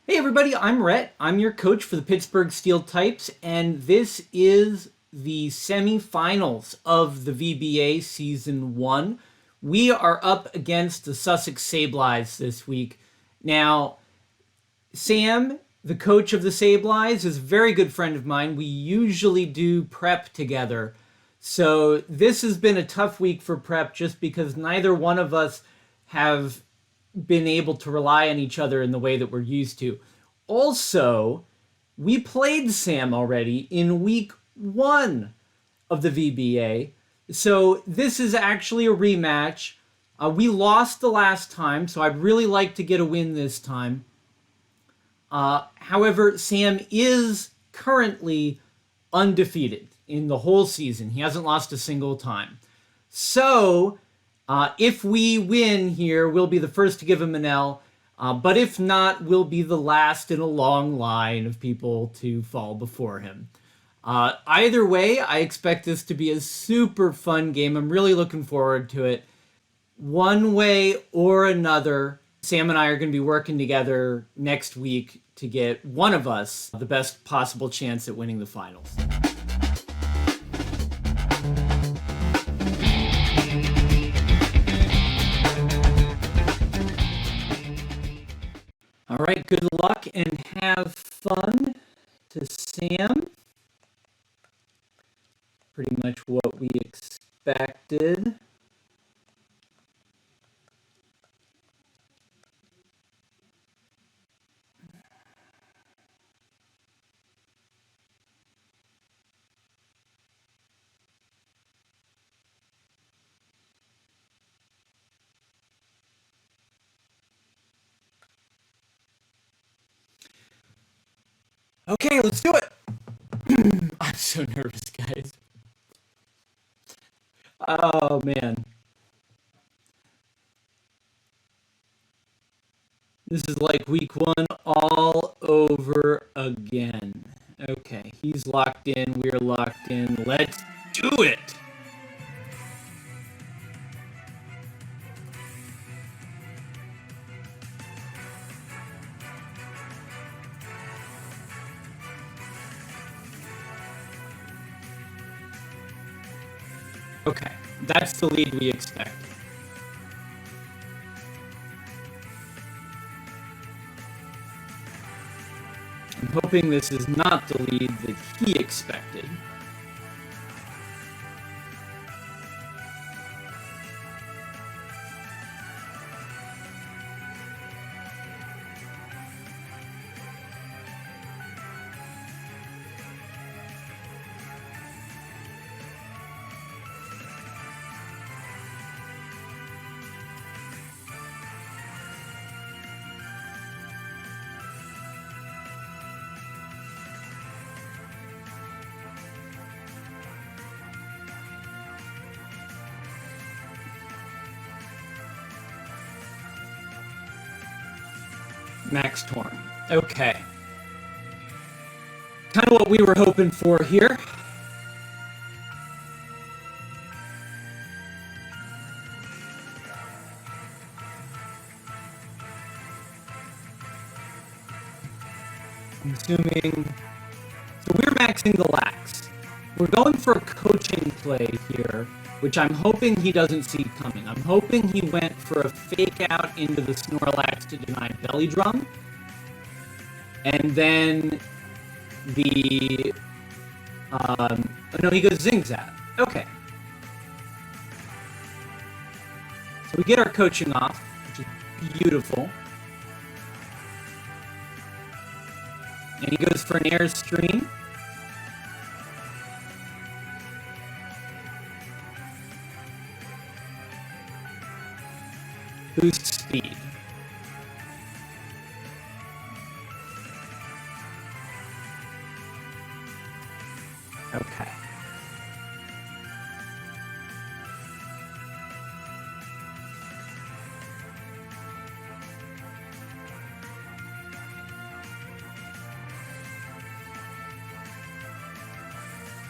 Hey everybody, I'm Rhett. I'm your coach for the Pittsburgh Steel Types, and this is the semifinals of the VBA Season 1. We are up against the Sussex Sableyes this week. Now, Sam, the coach of the Sableyes, is a very good friend of mine. We usually do prep together. So this has been a tough week for prep just because neither one of us have been able to rely on each other in the way that we're used to. Also, we played Sam already in week 1 of the VBA. So this is actually a rematch. We lost the last time, so I'd really like to get a win this time. However, Sam is currently undefeated in the whole season. He hasn't lost a single time. So if we win here, we'll be the first to give him an L. But if not, we'll be the last in a long line of people to fall before him. Either way, I expect this to be a super fun game. I'm really looking forward to it. One way or another, Sam and I are going to be working together next week to get one of us the best possible chance at winning the finals. All right, good luck and have fun to Sam. Pretty much what we expected. Okay, let's do it. I'm so nervous, guys. Oh, man. This is like week 1 all over again. Okay, he's locked in. We're locked in. Let's do it. Okay, that's the lead we expected. I'm hoping this is not the lead that he expected. Max Torn. Okay. Kind of what we were hoping for here. I'm assuming... So we're maxing the lax. We're going for a coaching play here, which I'm hoping he doesn't see coming. I'm hoping he went for a fake out into the Snorlax to deny belly drum. And then the... no, he goes Zing Zap. Okay. So we get our coaching off, which is beautiful. And he goes for an Airstream. Boost speed. Okay.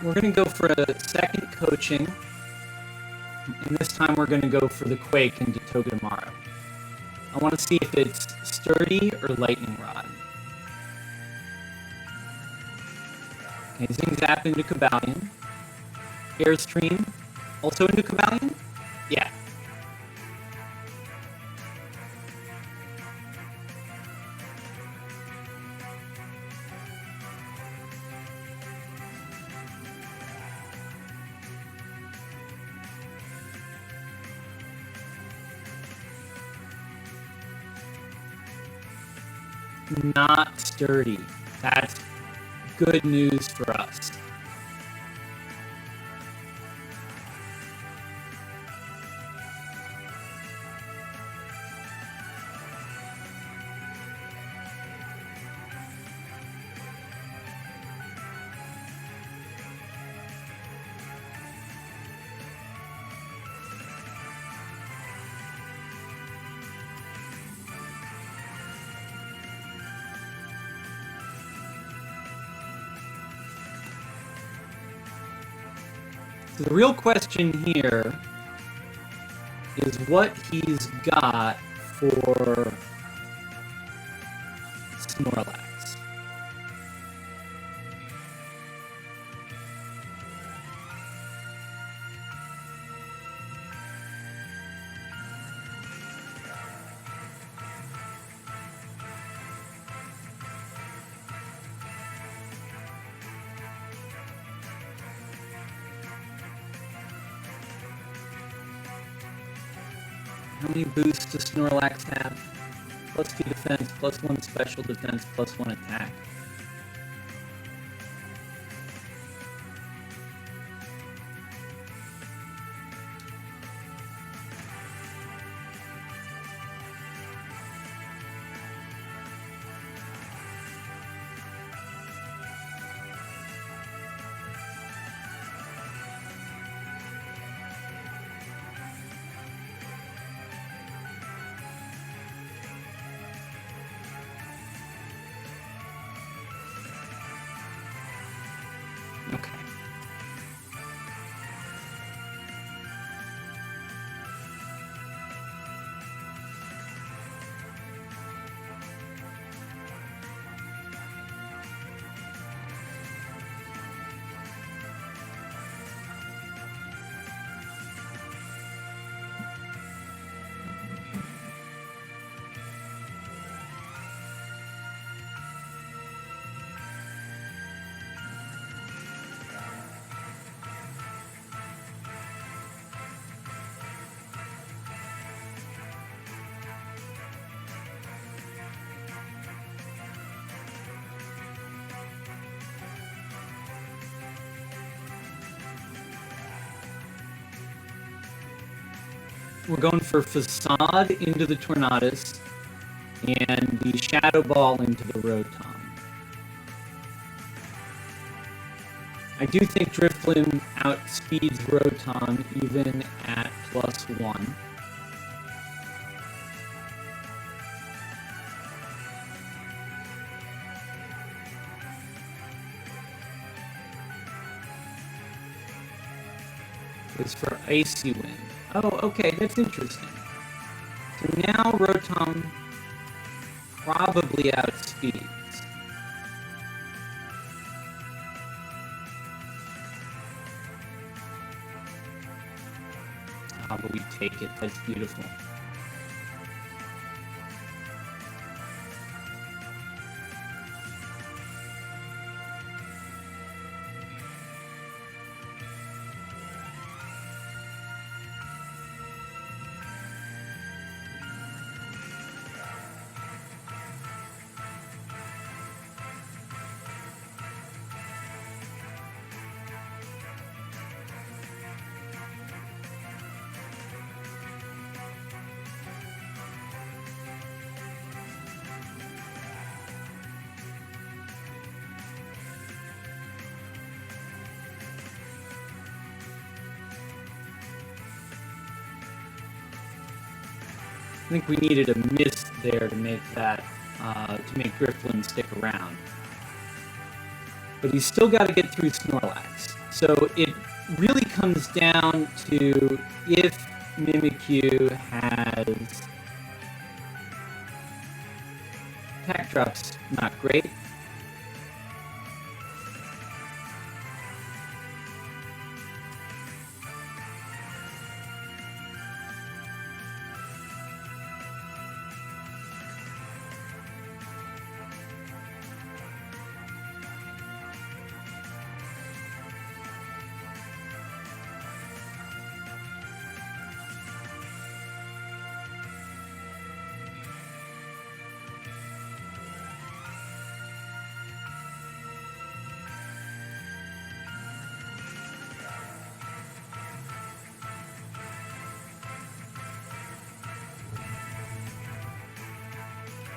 We're going to go for a second coaching. And this time we're going to go for the Quake into Togedemaru. I want to see if it's Sturdy or Lightning Rod. Amazing Zap into Cobalion. Airstream also into Cobalion? Yeah. Not sturdy. That's good news for us. So the real question here is what he's got for Snorlax. How many boosts does Snorlax have? +2 defense, +1 special defense, +1 attack. Okay. We're going for Facade into the Tornadus and the Shadow Ball into the Rotom. I do think Drifloon outspeeds Rotom even at +1. It's for Icy Wind. Oh, okay, that's interesting. So now Rotom probably outspeeds. Oh, but we take it. That's beautiful. I think we needed a mist there to make that, to make Drifloon stick around. But he's still got to get through Snorlax. So it really comes down to if Mimikyu has... Attack drop's not great.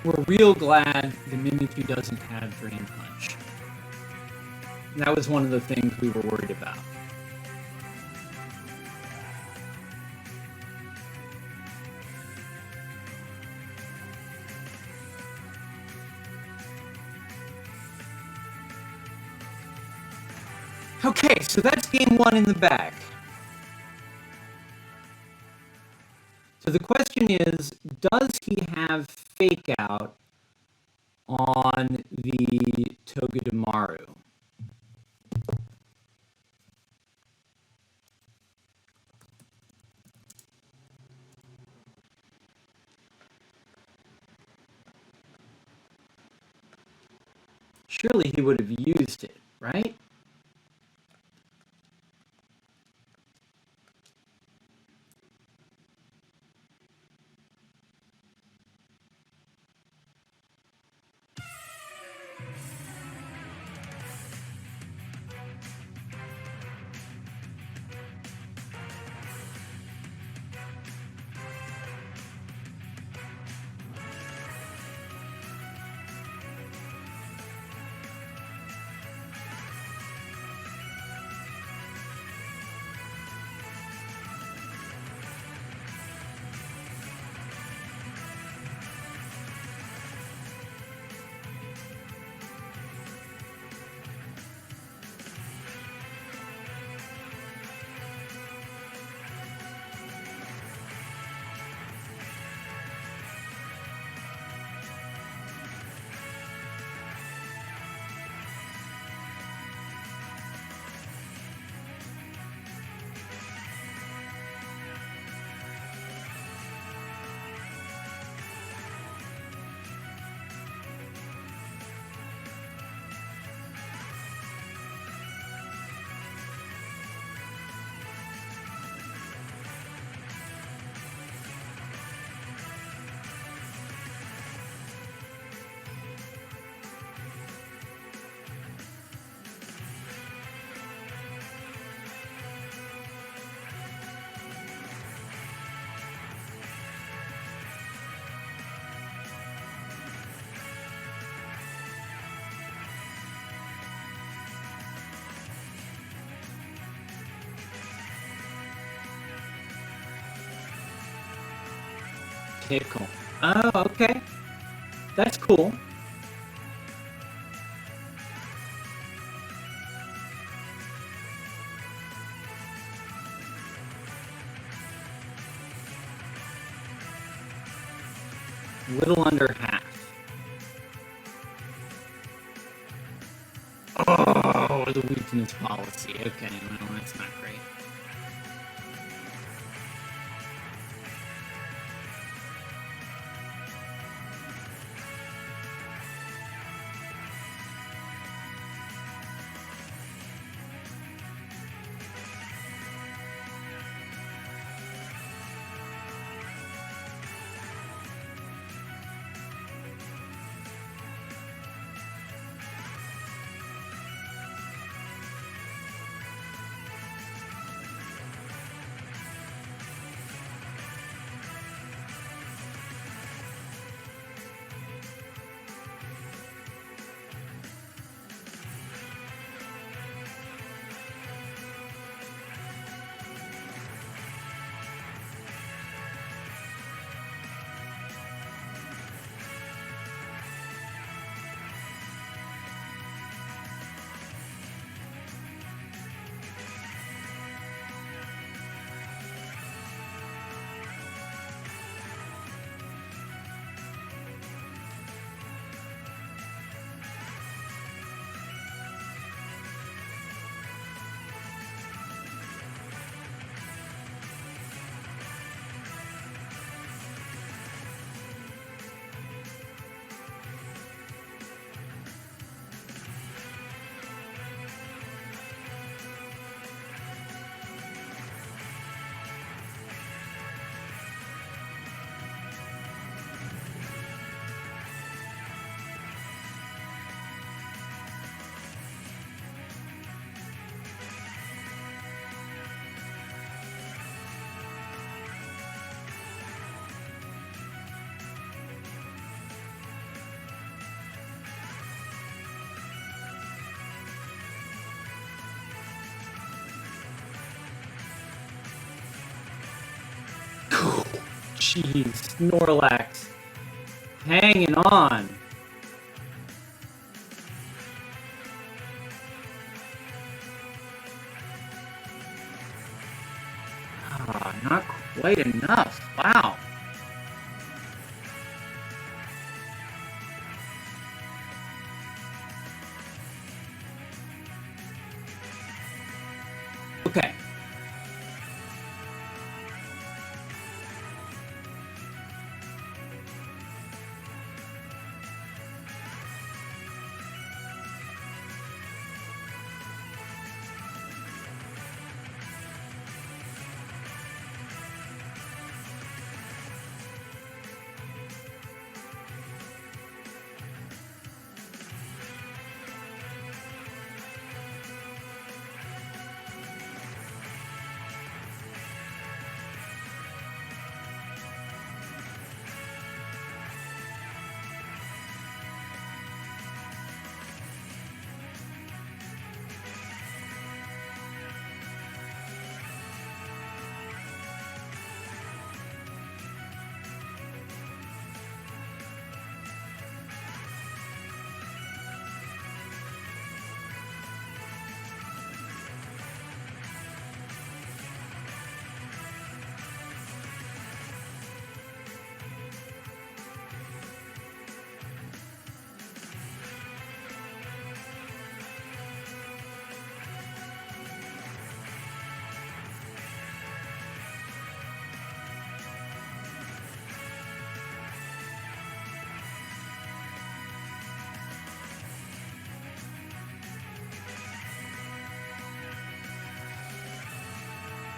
we're real glad the Mimikyu doesn't have Drain Punch. And that was one of the things we were worried about. Okay, so that's game one in the bag. So the question is, does he have Fake Out on the Togedemaru? Surely he would have used it, right? Tickle. Oh, okay. That's cool. Little under half. Oh, the weakness policy. Okay, well, that's not great. Jeez, Snorlax. Hanging on. Ah, not quite enough. Wow. Okay.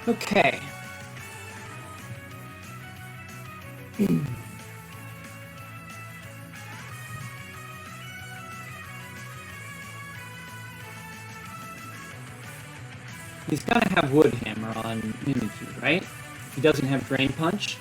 Okay. He's gotta have Wood Hammer on Mimikyu, right? He doesn't have Drain Punch.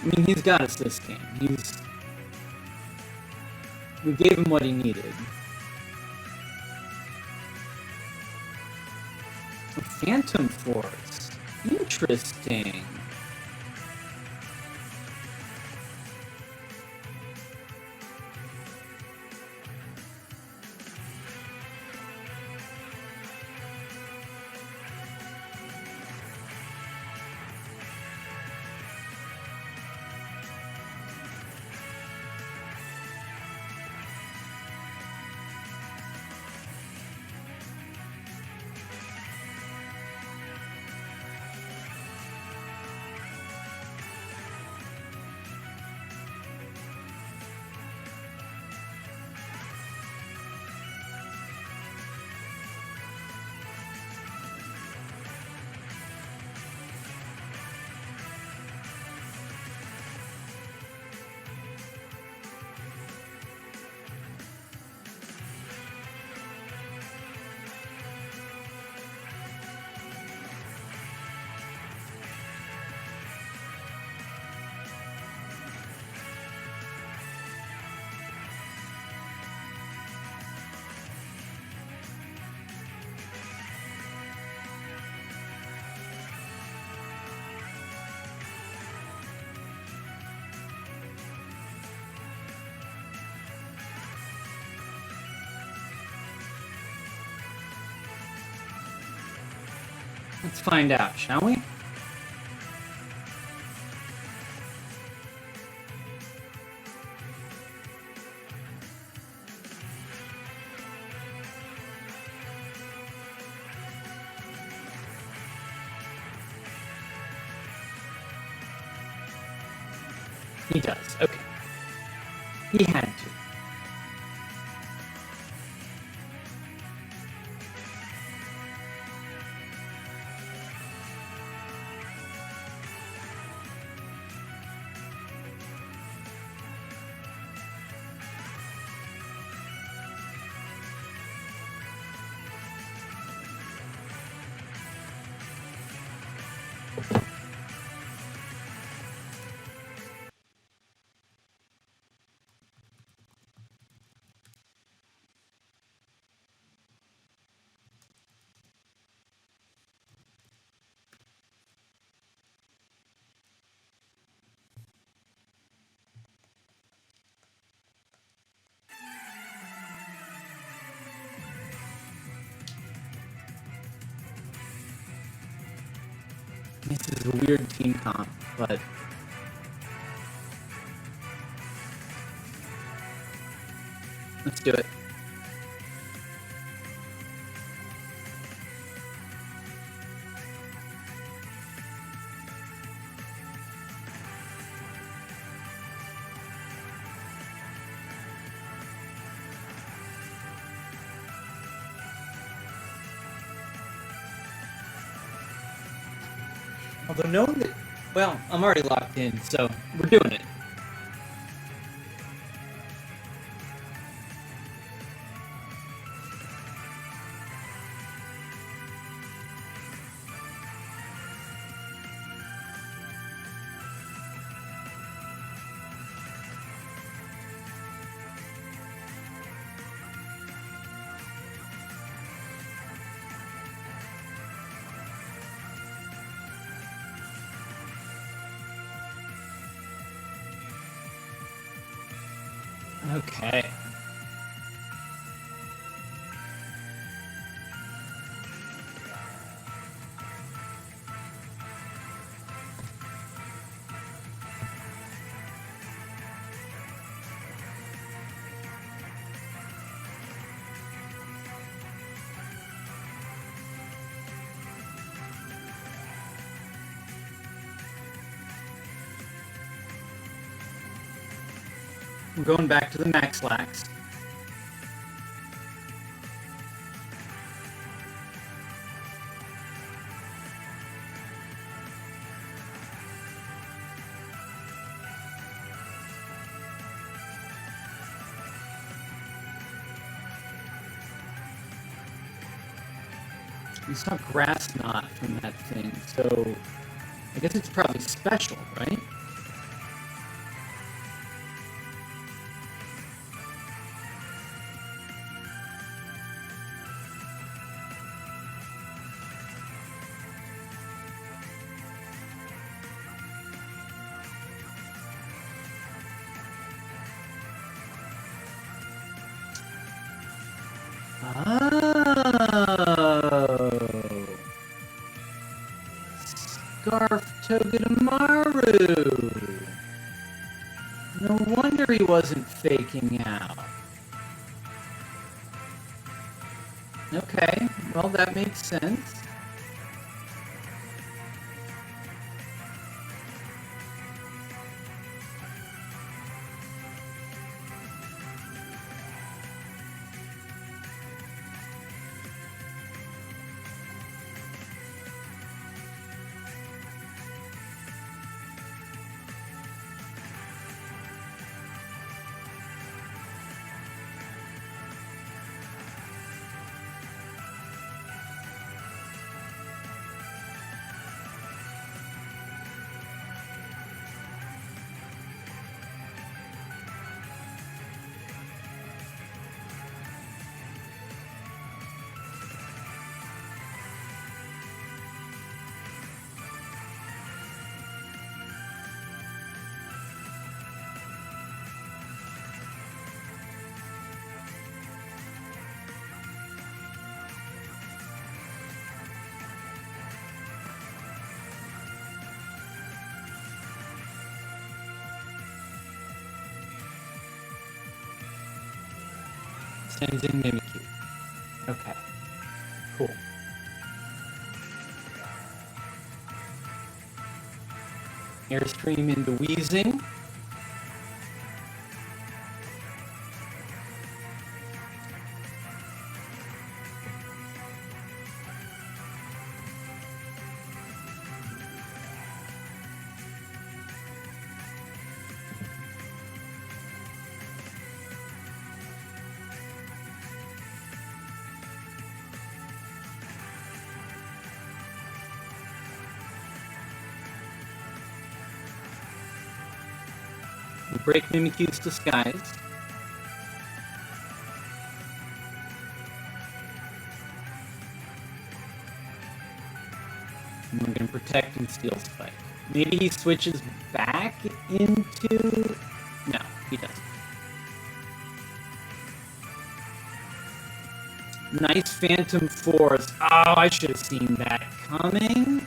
I mean, he's got us this game. We gave him what he needed. A Phantom Force. Interesting. Let's find out, shall we? He does, okay. He had to. This is a weird team comp, but let's do it. Although knowing that, well, I'm already locked in, so we're doing it. Okay. We're going back to the max lax. We saw grass knot from that thing, so I guess it's probably special, right? Oh. Scarf Togedemaru. No wonder he wasn't faking out. Okay, well that makes sense. Sends in Mimikyu. Okay. Cool. Airstream into Wheezing. We break Mimikyu's disguise. And we're going to protect and Steel Spike. Maybe he switches back into... No, he doesn't. Nice Phantom Force. Oh, I should have seen that coming.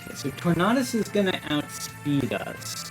Okay, so Tornadus is going to outspeed us.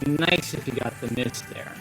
Nice if you got the miss there.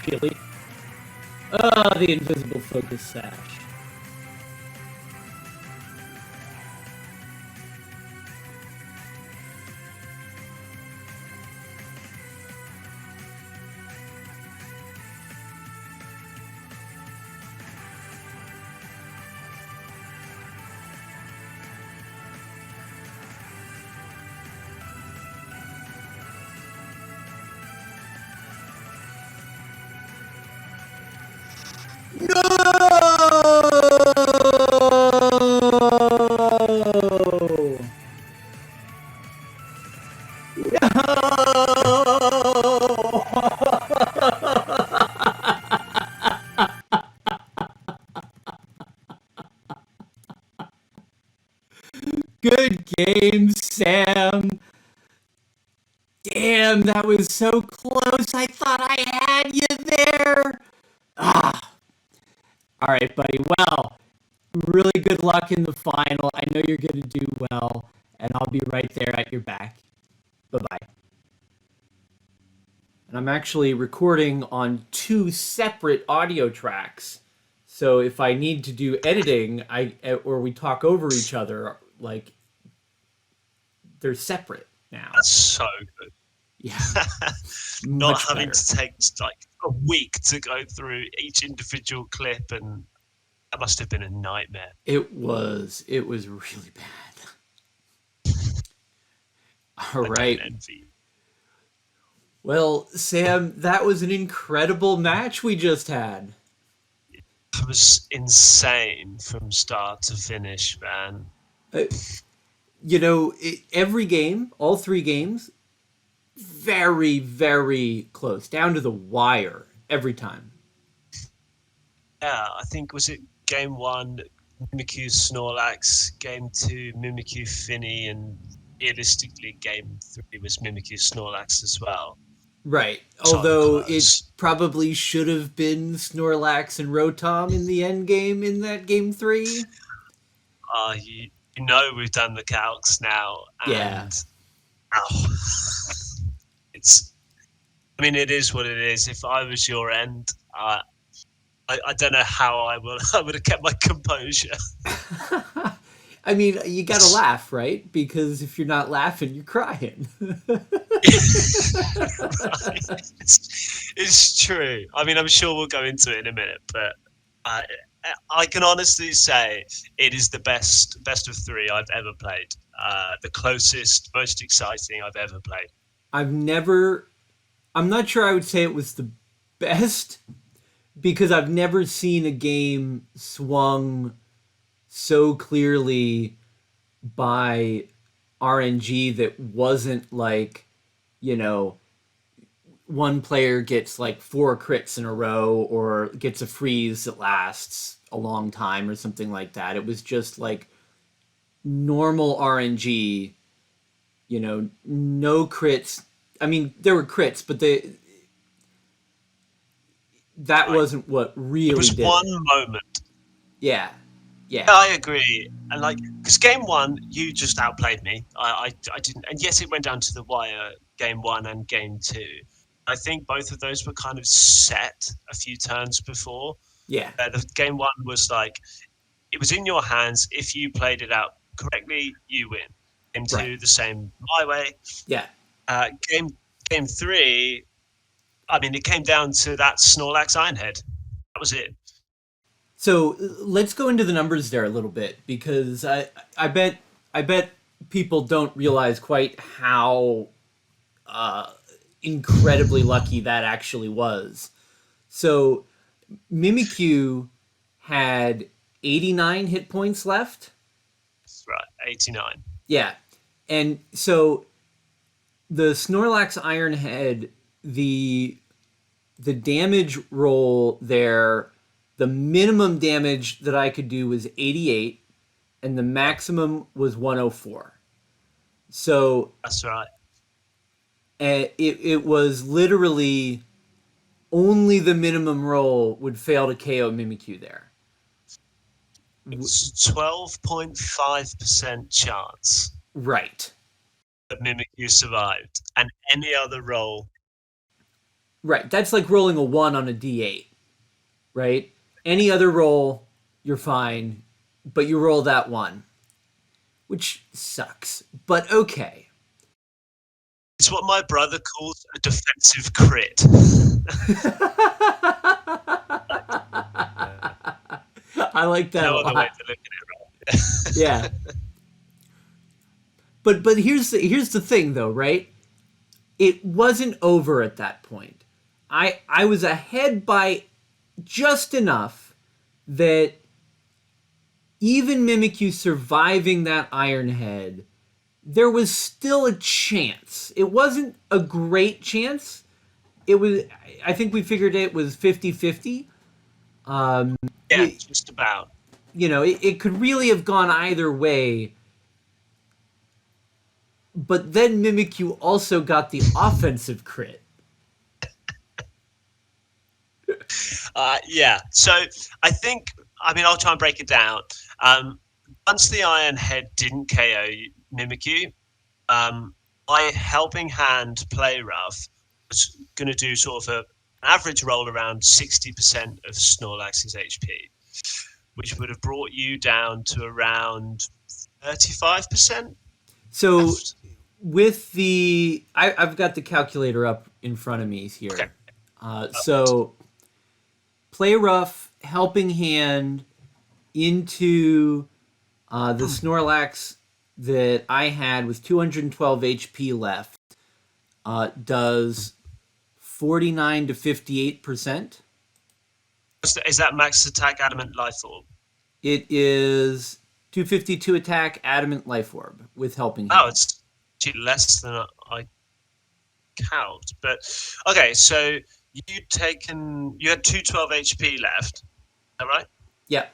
Really? Ah, the invisible focus sash. No! Good game, Sam. Damn, that was so close. I thought I had you there. Ah. All right, buddy. Well, really good luck in the final. I know you're going to do well, and I'll be right there at your back. Bye-bye. And I'm actually recording on 2 separate audio tracks. So if I need to do editing, or we talk over each other, like, they're separate now. That's so good. Yeah. Not having to take like a week to go through each individual clip, and that must have been a nightmare. It was really bad. All right. Well, Sam, that was an incredible match we just had. It was insane from start to finish, man. You know, every game, all 3 games, very, very close, down to the wire every time. Yeah, I think, was it game 1, Mimikyu Snorlax, game 2, Mimikyu Finny, and realistically game 3 was Mimikyu Snorlax as well. Right, although it probably should have been Snorlax and Rotom in the end game in that game 3. You know we've done the calcs now, and yeah. I mean, it is what it is. If I was your end, I don't know how I would have kept my composure. I mean, you gotta laugh, right? Because if you're not laughing, you're crying. It's true. I mean, I'm sure we'll go into it in a minute, but I can honestly say it is the best of 3 I've ever played. The closest, most exciting I've ever played. I'm not sure I would say it was the best, because I've never seen a game swung so clearly by RNG that wasn't like, you know, one player gets like 4 crits in a row or gets a freeze that lasts a long time or something like that. It was just like normal RNG, no crits. I mean, there were crits, but that Right. wasn't what It really was did one it. moment. Yeah. Yeah. I agree, and like because game one, you just outplayed me. I didn't, and yes, it went down to the wire. Game one and game two. I think both of those were kind of set a few turns before. Yeah. The game one was like it was in your hands. If you played it out correctly, you win. Game Right. two, the same my way. Yeah. Game three, I mean, it came down to that Snorlax Ironhead. That was it. So let's go into the numbers there a little bit because I bet people don't realize quite how incredibly lucky that actually was. So Mimikyu had 89 hit points left. That's right, 89. Yeah. And so the Snorlax Ironhead, the damage roll there, the minimum damage that I could do was 88 and the maximum was 104. So That's right. it was literally only the minimum roll would fail to KO Mimikyu there. It's 12.5% chance Right. that Mimikyu survived, and any other roll. Right. That's like rolling a 1 on a d8, right? Any other roll, you're fine, but you roll that 1, which sucks. But okay. It's what my brother calls a defensive crit. I like that No a other way lot. to look at it, right? Yeah. But here's the thing though, right? It wasn't over at that point. I was ahead by just enough that even Mimikyu surviving that Iron Head, there was still a chance. It wasn't a great chance. It was, I think we figured it was 50-50. Yeah, You, just about. it could really have gone either way. But then Mimikyu also got the offensive crit. Yeah. So I think, I mean, I'll try and break it down. Once the Iron Head didn't KO Mimikyu, my helping hand play rough was going to do sort of an average roll around 60% of Snorlax's HP, which would have brought you down to around 35%. So Left. with I've got the calculator up in front of me here. Okay. So play rough, helping hand into the Snorlax that I had with 212 HP left does 49 to 58%. Is that max attack adamant life orb? It is 252 attack adamant life orb with helping Oh, hand. it's actually less than I count. But okay, so you had 212 HP left. Is that right? Yeah.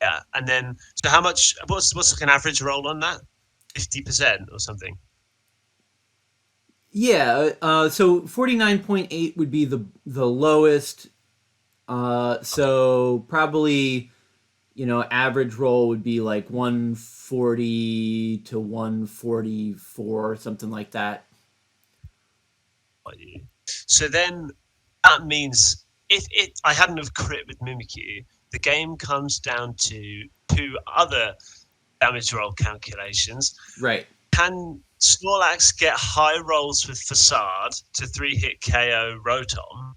Yeah, and then so how much? What's like an average roll on that? 50% or something. Yeah, so 49.8 would be the lowest. So probably, average roll would be like 140 to 144, something like that. So then that means if I hadn't have crit with Mimikyu, the game comes down to two other damage roll calculations. Right. Can Snorlax get high rolls with Facade to 3-hit KO Rotom?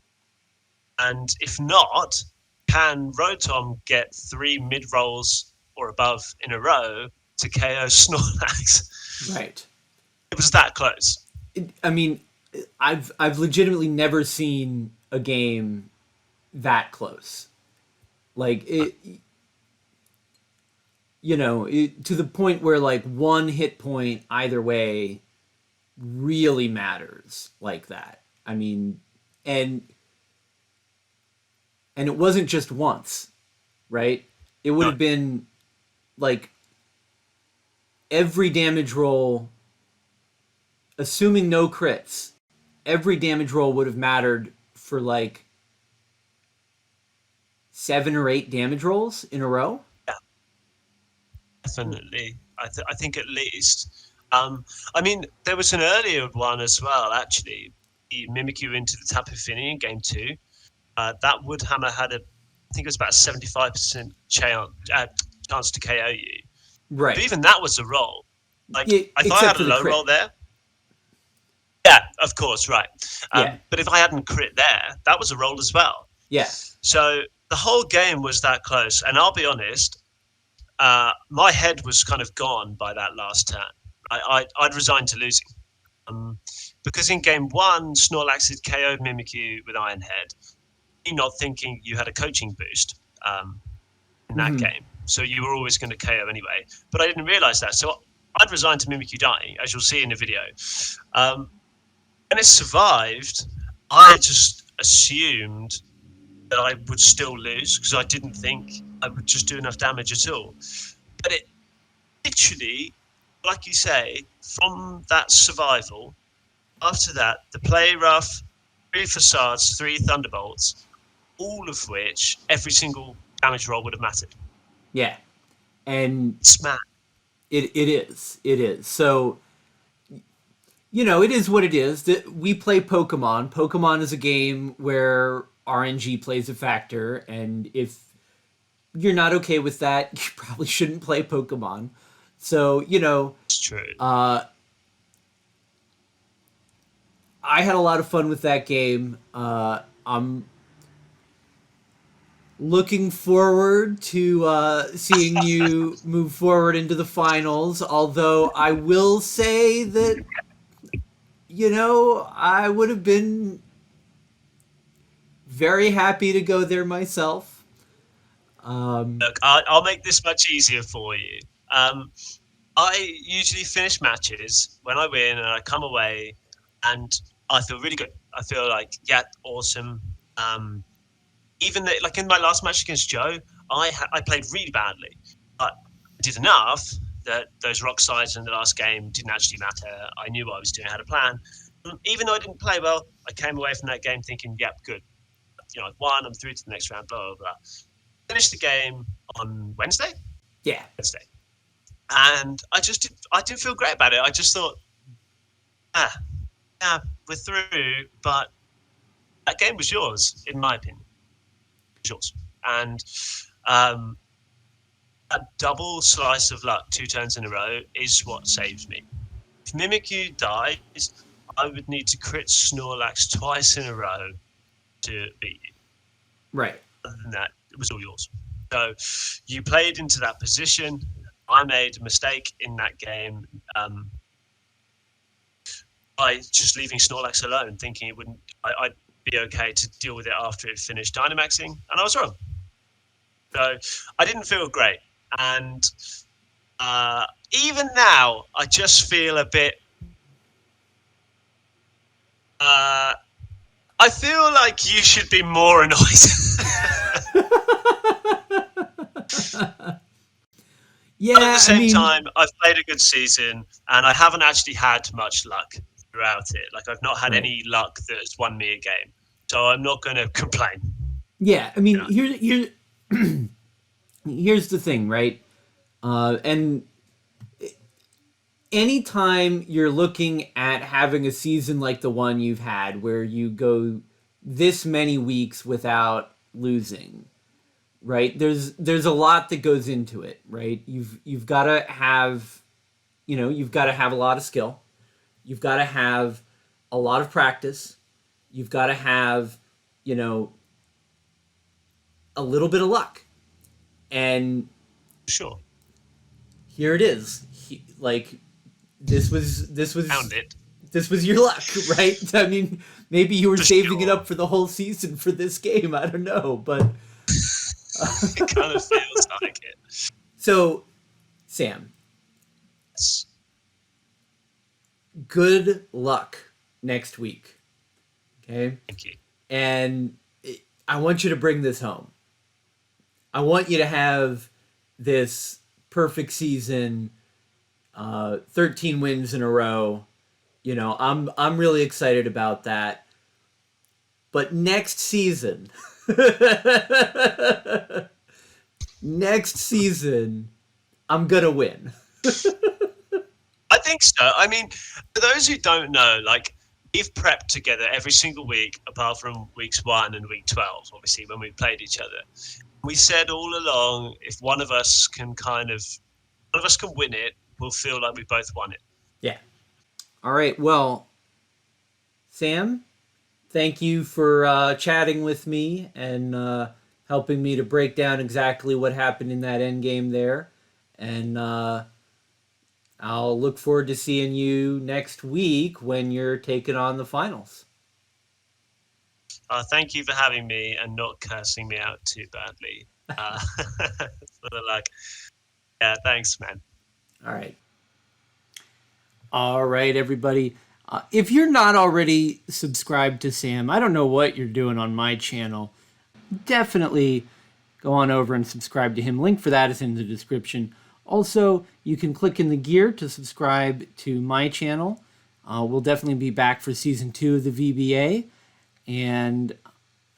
And if not, can Rotom get 3 mid rolls or above in a row to KO Snorlax? Right. It was that close. I mean, I've legitimately never seen a game that close. Like to the point where like one hit point either way really matters like that. I mean, and it wasn't just once, right? It would No, have been like every damage roll, assuming no crits, every damage roll would have mattered for like 7 or 8 damage rolls in a row. yeah, definitely. I think at least. I mean, there was an earlier one as well, actually. He Mimikyu into the Tapu Fini in game 2. That Woodhammer had I think it was about a 75% chance to KO you. Right. But even that was a roll. Like, Yeah, if I except had for a the low crit. roll there, yeah, of course, right. Yeah. But if I hadn't crit there, that was a roll as well. Yeah. So the whole game was that close. And I'll be honest, my head was kind of gone by that last turn. I'd resigned to losing. Because in game 1, Snorlax had KO'd Mimikyu with Iron Head. You're not thinking you had a coaching boost in that game. So you were always going to KO anyway. But I didn't realise that. So I'd resigned to Mimikyu dying, as you'll see in the video. And it survived. I just assumed that I would still lose because I didn't think I would just do enough damage at all. But it literally, like you say, from that survival, after that, the play rough, 3 facades, 3 thunderbolts, all of which every single damage roll would have mattered. Yeah. And It's mad. it is. So it is what it is. That we play Pokemon. Pokemon is a game where RNG plays a factor, and if you're not okay with that, you probably shouldn't play Pokemon. So, It's true. I had a lot of fun with that game. I'm looking forward to seeing you move forward into the finals, although I will say that, I would have been very happy to go there myself. Look, I'll make this much easier for you. I usually finish matches when I win and I come away and I feel really good. I feel like, yeah, awesome. Even like in my last match against Joe, I played really badly, but I did enough that those rock slides in the last game didn't actually matter. I knew what I was doing, I had a plan. Even though I didn't play well, I came away from that game thinking, yep, good. I've won, I'm through to the next round, blah, blah, blah. Finished the game on Wednesday? Yeah. Wednesday. And I didn't feel great about it. I just thought, yeah, we're through, but that game was yours, in my opinion. It was yours. And a double slice of luck 2 turns in a row is what saves me. If Mimikyu dies, I would need to crit Snorlax twice in a row to beat you. Right. Other than that, it was all yours. So you played into that position. I made a mistake in that game by just leaving Snorlax alone, thinking I'd be okay to deal with it after it finished Dynamaxing, and I was wrong. So I didn't feel great, and even now I just feel a bit. I feel like you should be more annoyed. Yeah, but at the same time, I've played a good season, and I haven't actually had much luck throughout it. Like, I've not had any luck that's won me a game. So I'm not going to complain. Yeah, I mean, here's the thing, right? And anytime you're looking at having a season like the one you've had, where you go this many weeks without losing, right? There's a lot that goes into it, right? You've got to have, you've got to have a lot of skill. You've got to have a lot of practice. You've got to have, a little bit of luck. And sure, here it is. This was found it. This was your luck, right? I mean, maybe you were saving it sure. up for the whole season for this game. I don't know, but It kind of feels like it. So Sam, Yes. good luck next week. Okay? Thank you. And I want you to bring this home. I want you to have this perfect season, 13 wins in a row. You know, I'm really excited about that. But next season, next season, I'm gonna win. I think so. I mean, for those who don't know, like, we've prepped together every single week, apart from weeks 1 and week 12, obviously, when we played each other. We said all along, if one of us can win it, we'll feel like we both won it. Yeah. All right. Well, Sam, thank you for chatting with me and helping me to break down exactly what happened in that end game there. And I'll look forward to seeing you next week when you're taking on the finals. Thank you for having me and not cursing me out too badly. Sort of like, yeah, thanks, man. All right. All right, everybody. If you're not already subscribed to Sam, I don't know what you're doing on my channel. Definitely go on over and subscribe to him. Link for that is in the description. Also, you can click in the gear to subscribe to my channel. We'll definitely be back for Season 2 of the VBA, and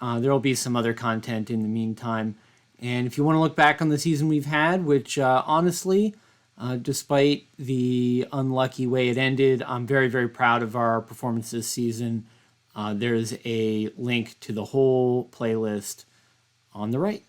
there will be some other content in the meantime. And if you want to look back on the season we've had, which honestly, despite the unlucky way it ended, I'm very, very proud of our performance this season. There's a link to the whole playlist on the right.